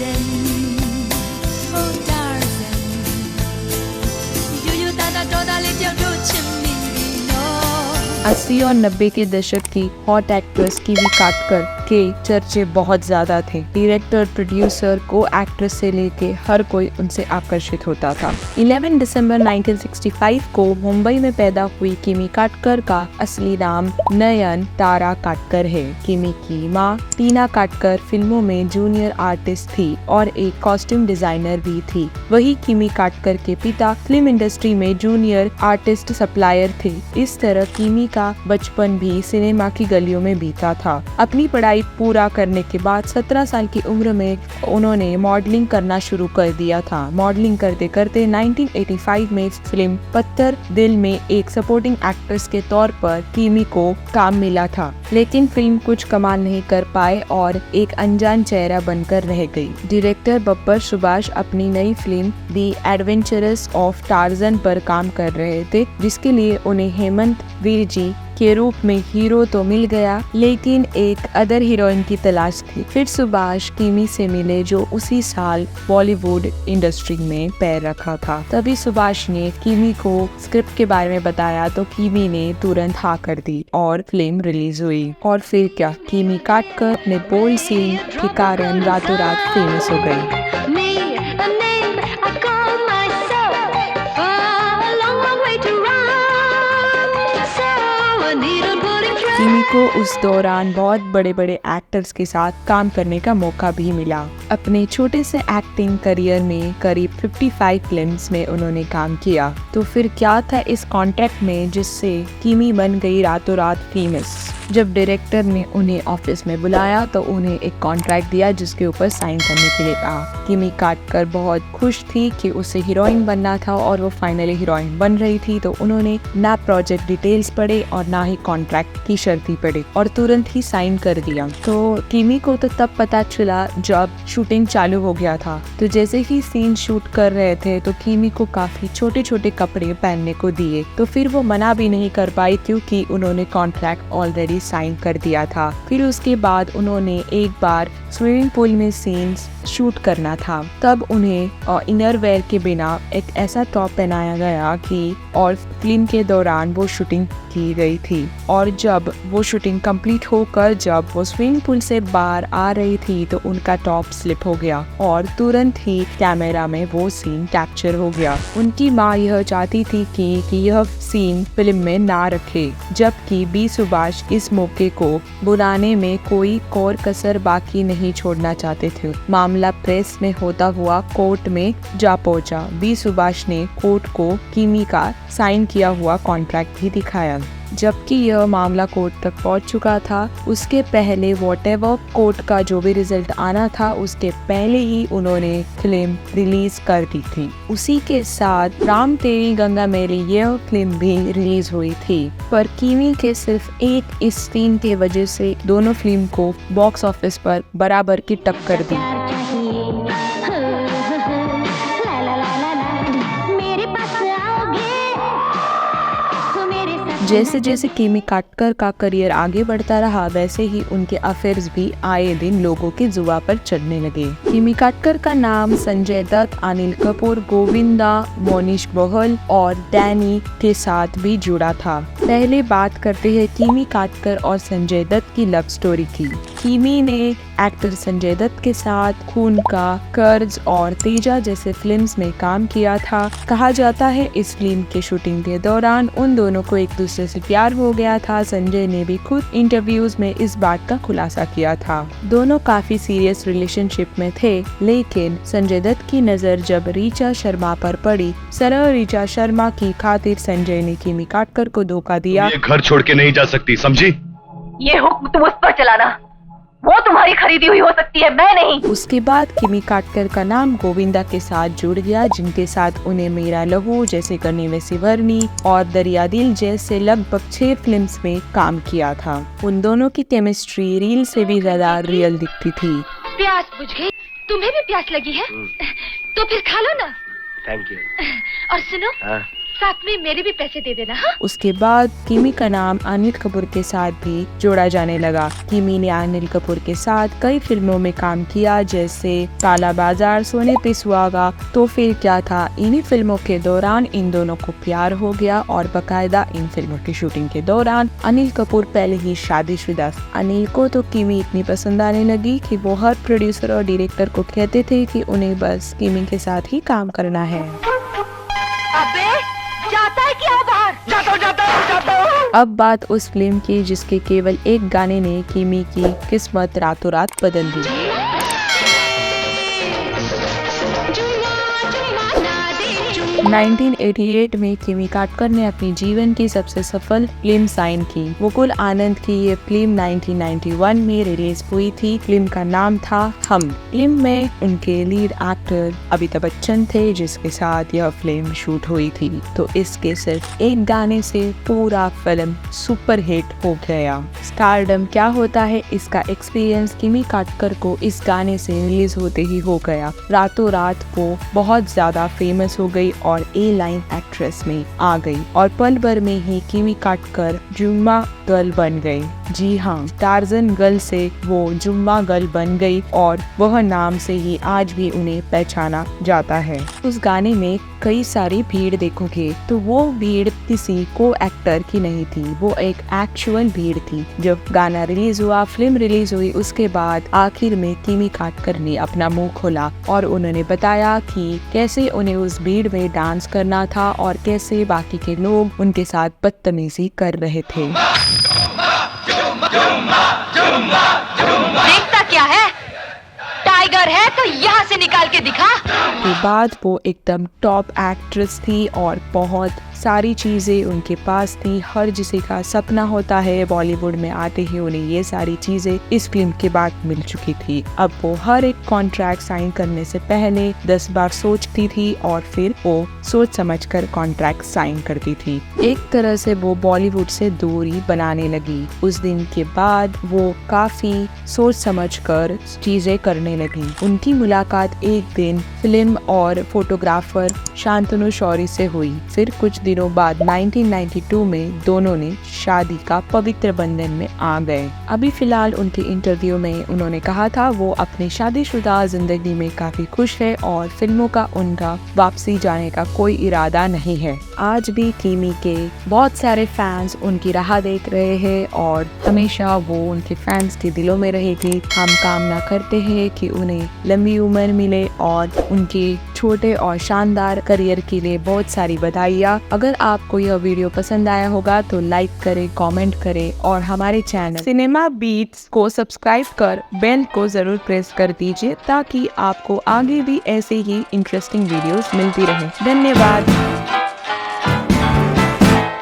Tarzan, oh Tarzan, यूं दादा डोदा ले जाओ डोचे मिली नो। 80 और 90 के दशक की हॉट एक्ट्रेस कीवी काटकर के चर्चे बहुत ज्यादा थे। डायरेक्टर, प्रोड्यूसर, को एक्ट्रेस से लेके हर कोई उनसे आकर्षित होता था। 11 दिसंबर 1965 को मुंबई में पैदा हुई कीवी काटकर का असली नाम नयन तारा काटकर है। कीवी की माँ टीना काटकर फिल्मों में जूनियर आर्टिस्ट थी और एक कॉस्ट्यूम डिजाइनर भी थी। वही कीवी काटकर के पिता फिल्म इंडस्ट्री में जूनियर आर्टिस्ट सप्लायर थे। इस तरह कीवी का बचपन भी सिनेमा की गलियों में बीता था। अपनी पढ़ाई पूरा करने के बाद 17 साल की उम्र में उन्होंने मॉडलिंग करना शुरू कर दिया था। मॉडलिंग करते करते 1985 में फिल्म पत्थर दिल में एक सपोर्टिंग एक्ट्रेस के तौर पर कीवी को काम मिला था, लेकिन फिल्म कुछ कमाल नहीं कर पाए और एक अनजान चेहरा बनकर रह गई। डायरेक्टर बब्बर सुभाष अपनी नई film the adventurous of torsion पर काम कर रहे थे, जिसके लिए उन्हें हेमंत वीर जी के रूप में हीरो तो मिल गया, लेकिन एक अदर हीरोइन की तलाश थी। फिर सुभाष कीवी से मिले जो उसी साल बॉलीवुड इंडस्ट्री में पैर रखा था। तभी सुभाष ने कीवी को स्क्रिप्ट के बारे में बताया तो कीवी ने तुरंत हाँ कर दी और फिल्म रिलीज हुई। और फिर क्या, कीवी काटकर अपने बोल्ड सीन के कारण रातों रात फेमस हो गई। कीवी को उस दौरान बहुत बड़े बड़े एक्टर्स के साथ काम करने का मौका भी मिला। अपने छोटे से एक्टिंग करियर में करीब 55 फिल्म्स में उन्होंने काम किया। तो फिर क्या था इस कॉन्ट्रैक्ट में जिससे कीवी बन गई रातों रात फेमस? जब डायरेक्टर ने उन्हें ऑफिस में बुलाया तो उन्हें एक कॉन्ट्रैक्ट दिया जिसके ऊपर साइन करने के लिए कहा। कीवी काटकर बहुत खुश थी कि उसे हीरोइन बनना था और वो फाइनली हीरोइन बन रही थी, तो उन्होंने ना प्रोजेक्ट डिटेल्स पढ़े और ना ही कॉन्ट्रैक्ट की शर्तें पढ़ी और तुरंत ही साइन कर दिया। तो कीवी को तो तब पता चला जब शूटिंग चालू हो गया था। तो जैसे ही सीन शूट कर रहे थे तो कीवी को काफी छोटे छोटे कपड़े पहनने को दिए, तो फिर वो मना भी नहीं कर पाई क्योंकि उन्होंने कॉन्ट्रैक्ट ऑलरेडी साइन कर दिया था। फिर उसके बाद उन्होंने एक बार स्विमिंग पूल में सीन्स शूट करना था, तब उन्हें इनर वेयर के बिना एक ऐसा टॉप पहनाया गया कि और फिल्म के दौरान वो शूटिंग की गई थी। और जब वो शूटिंग कंप्लीट होकर जब वो स्विमिंग पूल से बाहर आ रही थी तो उनका टॉप स्लिप हो गया और तुरंत ही कैमरा में वो सीन कैप्चर हो गया। उनकी माँ यह चाहती थी कि यह सीन फिल्म में ना रखे, जबकि बी सुभाष इस मौके को बुलाने में कोई और कसर बाकी नहीं छोड़ना चाहते थे। मामला प्रेस में होता हुआ कोर्ट में जा पहुंचा। बी सुभाष ने कोर्ट को कीवी का साइन किया हुआ कॉन्ट्रैक्ट भी दिखाया। जबकि यह मामला कोर्ट तक पहुंच चुका था, उसके पहले व्हाटएवर कोर्ट का जो भी रिजल्ट आना था उसके पहले ही उन्होंने फिल्म रिलीज कर दी थी। उसी के साथ राम तेरी गंगा मेली यह फिल्म भी रिलीज हुई थी, पर कीवी के सिर्फ एक इस सीन के वजह से दोनों फिल्म को बॉक्स ऑफिस पर बराबर की टक्कर दी। जैसे जैसे कीवी काटकर का करियर आगे बढ़ता रहा, वैसे ही उनके अफेयर्स भी आए दिन लोगों की जुबान पर चढ़ने लगे। कीवी काटकर का नाम संजय दत्त, अनिल कपूर, गोविंदा, मोनीश बहल और डैनी के साथ भी जुड़ा था। पहले बात करते हैं कीवी काटकर और संजय दत्त की लव स्टोरी की। कीवी ने एक्टर संजय दत्त के साथ खून का, कर्ज और तेजा जैसे फिल्म्स में काम किया था। कहा जाता है इस फिल्म के शूटिंग के दौरान उन दोनों को एक दूसरे से प्यार हो गया था। संजय ने भी खुद इंटरव्यूज में इस बात का खुलासा किया था। दोनों काफी सीरियस रिलेशनशिप में थे, लेकिन संजय दत्त की नजर जब ऋचा शर्मा पर पड़ी, सरल ऋचा शर्मा की खातिर संजय ने कीवी काटकर को धोखा दिया। ये घर छोड़ के नहीं जा सकती, समझी? ये हुक्म तुम उस पर चलाना, वो तुम्हारी खरीदी हुई हो सकती है, मैं नहीं। उसके बाद कीवी काटकर का नाम गोविंदा के साथ जुड़ गया, जिनके साथ उन्हें मेरा लहू जैसे करनी वैसी भरनी और दरिया दिल जैसे लगभग 6 फिल्म्स में काम किया था। उन दोनों की केमिस्ट्री रील से भी ज्यादा रियल दिखती थी। प्यास बुझ गई? तुम्हें भी प्यास लगी है? तो फिर खा लो ना। Thank you. और सुनो, साथ में मेरे भी पैसे दे देना। हाँ? उसके बाद किमी का नाम अनिल कपूर के साथ भी जोड़ा जाने लगा। किमी ने अनिल कपूर के साथ कई फिल्मों में काम किया, जैसे काला बाजार, सोने पे सुहागा, तो फिर क्या था। इन्हीं फिल्मों के दौरान इन दोनों को प्यार हो गया और बकायदा इन फिल्मों की शूटिंग के दौरान अनिल कपूर पहले ही शादीशुदा। अनिल को तो किमी इतनी पसंद आने लगी कि वो हर प्रोड्यूसर और डायरेक्टर को कहते थे कि उन्हें बस किमी के साथ ही काम करना है। अबे जाता है क्या बाहर? जाता हूँ। अब बात उस फिल्म की जिसके केवल एक गाने ने किमी की किस्मत रातों रात बदल दी। 1988 में किमी काटकर ने अपनी जीवन की सबसे सफल फिल्म साइन की। मुकुल आनंद की ये फिल्म 1991 में रिलीज हुई थी। फिल्म का नाम था हम। फिल्म में उनके लीड एक्टर अमिताभ बच्चन थे, जिसके साथ यह फिल्म शूट हुई थी। तो इसके सिर्फ एक गाने से पूरा फिल्म सुपर हिट हो गया। स्टारडम क्या होता है, इसका एक्सपीरियंस किमी काटकर को इस गाने से रिलीज होते ही हो गया। रातों रात वो बहुत ज्यादा फेमस हो गई और ए लाइन एक्ट्रेस में आ गई और पल भर में ही किमी काटकर जुम्मा गर्ल बन गई। जी हाँ, टार्जन गर्ल से वो जुम्मा गर्ल बन गई और वह नाम से ही आज भी उन्हें पहचाना जाता है। उस गाने में कई सारी भीड़ देखोगे तो वो भीड़ किसी को एक्टर की नहीं थी, वो एक एक्चुअल भीड़ थी। जब गाना रिलीज हुआ, फिल्म रिलीज हुई, उसके बाद आखिर में किमी काटकर ने अपना मुंह खोला और उन्होंने बताया कि कैसे उन्हें उस भीड़ में डांस करना था और कैसे बाकी के लोग उनके साथ बदतमीजी कर रहे थे। देखता क्या है? टाइगर है तो यहाँ से निकाल के दिखा। के बाद वो एकदम टॉप एक्ट्रेस थी और बहुत सारी चीजें उनके पास थी। हर जिसे का सपना होता है बॉलीवुड में आते ही उन्हें ये सारी चीजें इस फिल्म के बाद मिल चुकी थी। अब वो हर एक कॉन्ट्रैक्ट साइन करने से पहले 10 बार सोचती थी और फिर वो सोच समझकर कॉन्ट्रैक्ट साइन करती थी। एक तरह से वो बॉलीवुड से दूरी बनाने लगी। उस दिन के बाद वो काफी सोच समझकर चीजें करने लगी। उनकी मुलाकात एक दिन फिल्म और फोटोग्राफर शांतनु शौरी से हुई। फिर कुछ दिनों बाद 1992 में दोनों ने शादी का पवित्र बंधन में आ गए। अभी फिलहाल उनके इंटरव्यू में उन्होंने कहा था वो अपनी शादीशुदा जिंदगी में काफी खुश है और फिल्मों का उनका वापसी जाने का कोई इरादा नहीं है। आज भी किमी के बहुत सारे फैंस उनकी राह देख रहे हैं और हमेशा वो उनके फैंस के दिलों में रहेगी। हम कामना करते हैं कि उन्हें लंबी उम्र मिले और उनके छोटे और शानदार करियर के लिए बहुत सारी बधाइयाँ। अगर आपको यह वीडियो पसंद आया होगा तो लाइक करें, कमेंट करें और हमारे चैनल सिनेमा बीट्स को सब्सक्राइब कर बेल को जरूर प्रेस कर दीजिए ताकि आपको आगे भी ऐसे ही इंटरेस्टिंग वीडियोस मिलती रहे। धन्यवाद।